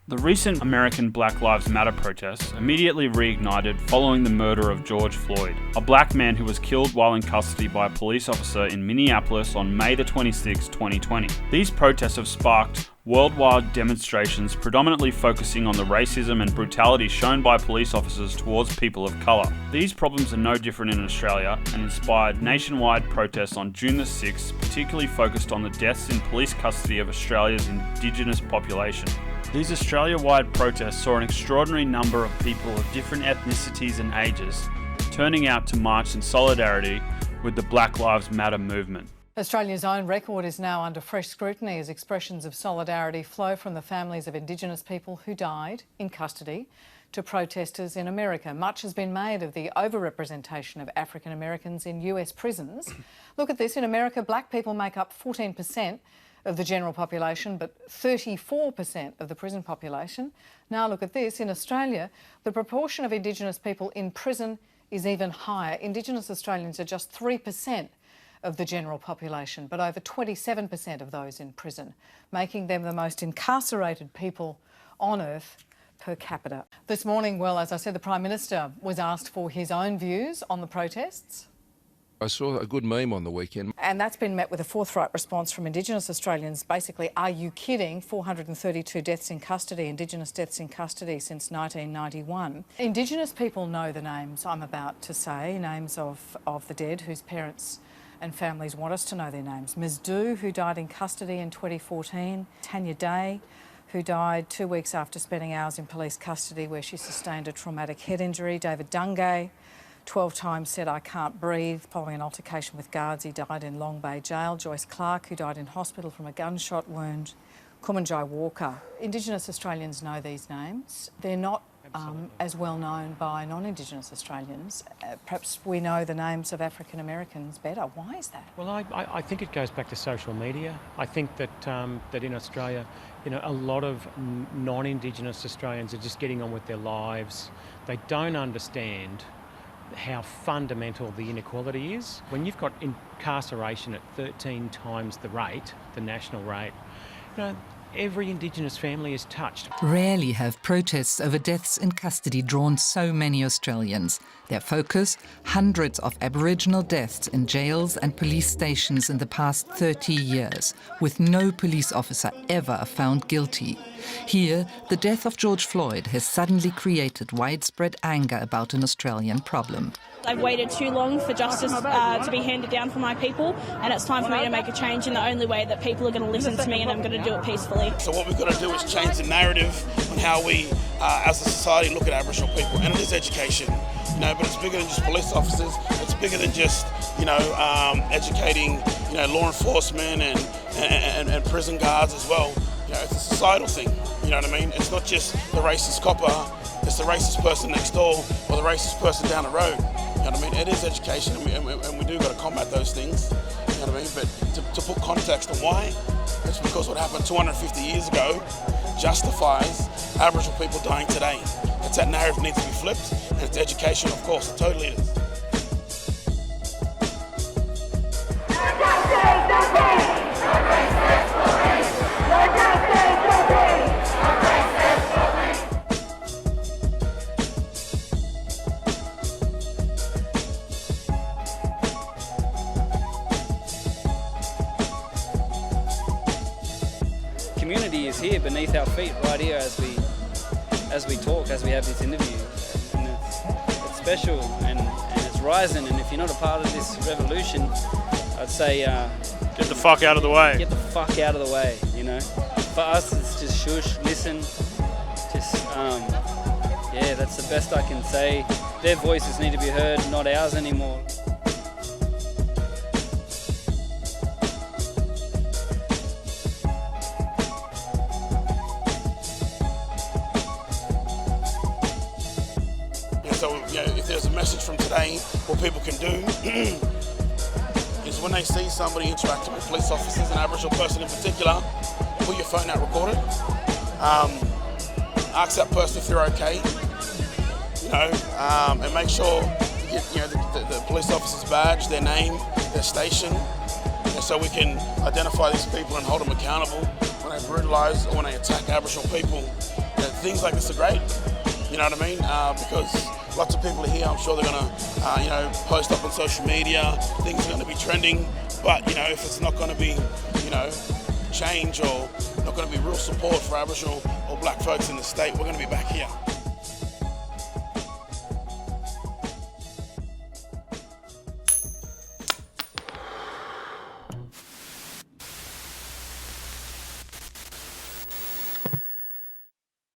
The recent American Black Lives Matter protests immediately reignited following the murder of George Floyd, a black man who was killed while in custody by a police officer in Minneapolis on May 26, 2020. These protests have sparked worldwide demonstrations predominantly focusing on the racism and brutality shown by police officers towards people of colour. These problems are no different in Australia and inspired nationwide protests on June the 6th, particularly focused on the deaths in police custody of Australia's Indigenous population. These Australia-wide protests saw an extraordinary number of people of different ethnicities and ages turning out to march in solidarity with the Black Lives Matter movement. Australia's own record is now under fresh scrutiny as expressions of solidarity flow from the families of Indigenous people who died in custody to protesters in America. Much has been made of the overrepresentation of African Americans in US prisons. Look at this. In America, black people make up 14% of the general population, but 34% of the prison population. Now look at this. In Australia, the proportion of Indigenous people in prison is even higher. Indigenous Australians are just 3% of the general population, but over 27% of those in prison, making them the most incarcerated people on earth per capita. This morning, well, as I said, the Prime Minister was asked for his own views on the protests. I saw a good meme on the weekend. And that's been met with a forthright response from Indigenous Australians. Basically, are you kidding? 432 deaths in custody, Indigenous deaths in custody since 1991. Indigenous people know the names I'm about to say, names of the dead whose parents and families want us to know their names. Ms Du, who died in custody in 2014. Tanya Day, who died 2 weeks after spending hours in police custody where she sustained a traumatic head injury. David Dungay, 12 times said, "I can't breathe," following an altercation with guards. He died in Long Bay Jail. Joyce Clark, who died in hospital from a gunshot wound. Kumanjai Walker. Indigenous Australians know these names. They're not as well known by non-Indigenous Australians. Perhaps we know the names of African Americans better. Why is that? Well, I think it goes back to social media. I think that that in Australia, a lot of non-Indigenous Australians are just getting on with their lives. They don't understand how fundamental the inequality is. When you've got incarceration at 13 times the rate, the national rate, every Indigenous family is touched. Rarely have protests over deaths in custody drawn so many Australians. Their focus, hundreds of Aboriginal deaths in jails and police stations in the past 30 years, with no police officer ever found guilty. Here, the death of George Floyd has suddenly created widespread anger about an Australian problem. I've waited too long for justice to be handed down for my people, and it's time for me to make a change in the only way that people are going to listen to me, and I'm going to do it peacefully. So what we've got to do is change the narrative on how we, as a society, look at Aboriginal people, and it is education. But it's bigger than just police officers. It's bigger than just, educating, law enforcement and prison guards as well. It's a societal thing. You know what I mean? It's not just the racist copper. It's the racist person next door or the racist person down the road. You know what I mean? It is education, and we do got to combat those things. You know what I mean? But to put context on why, it's because what happened 250 years ago justifies Aboriginal people dying today. It's that narrative needs to be flipped, and it's education, of course. It totally is. Community is here beneath our feet, right here as we talk, as we have this interview, and it's special and it's rising. And if you're not a part of this revolution, I'd say Get the fuck out of the way. Get the fuck out of the way. For us, it's just shush, listen, just that's the best I can say. Their voices need to be heard, not ours anymore. So, if there's a message from today, what people can do is when they see somebody interacting with police officers, an Aboriginal person in particular, put your phone out, record it. Ask that person if they're okay, and make sure you get the police officer's badge, their name, their station, and so we can identify these people and hold them accountable when they brutalise or when they attack Aboriginal people. things like this are great. You know what I mean? Because lots of people are here. I'm sure they're going to, post up on social media. Things are going to be trending. But, if it's not going to be, change or not going to be real support for Aboriginal or black folks in the state, we're going to be back here.